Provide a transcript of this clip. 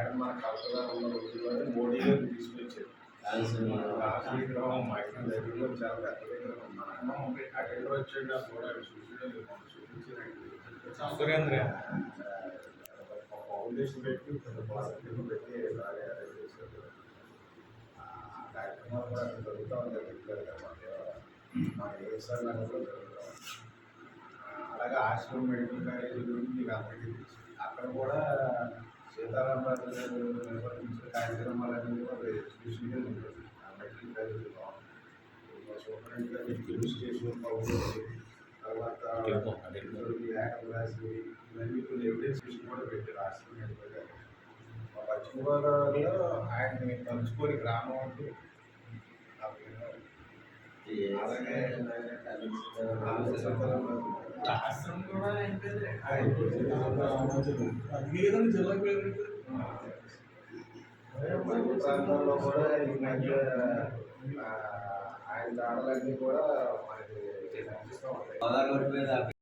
Madam మన collector గారు ఉన్న రోజుల్లోనే మోడీ గారు తీసుకొచ్చారు. రాష్ట్ర విగ్రహం మా ఇంటి దగ్గరలో చాలా పెద్ద విగ్రహం. మన అక్కడ వచ్చాడు కూడా సురేంద్ర ఫౌండేషన్ పెట్టి పెద్ద బాస్కెట్ పెట్టి బాగా అరేంజ్ చేశారు. ఆ కార్యక్రమాలు కూడా అక్కడ జరుగుతూ ఉంటాయి రెగ్యులర్గా మా ఏఎస్ఆర్ లాగా కూడా జరుగుతూ ఉంటాయి. అలాగే ఆశ్రమం మెడికల్ కాలేజీ గురించి మీకు అందరికీ తెలుసు. అక్కడ కూడా సీతారామరాజు గారు నిర్వహించిన కార్యక్రమాలన్నీ కూడా ఎగ్జిబిషన్గా ఉంటుంది. ఆ మెడికల్ కాలేజీలో సూపరింటెండెంట్ గారు తెలుగు స్టేషన్ పౌరులు తర్వాత యాక్ట్ రాసి ఇవన్నీ కొన్ని ఎవిడెన్స్ కూడా పెట్టారు ఆశ్రమం మెడికల్ కాలేజ్. మా పశ్చిమ గోదావరిలో ఆయన్ని తలుచుకొని గ్రామం అంటూ అలాగే ఆశ్రమం కూడా జిల్లా ప్రాంతాల్లో కూడా ఈ మధ్య ఆయన దాడులన్నీ కూడా మనకి కనిపిస్తూ ఉంటాయి.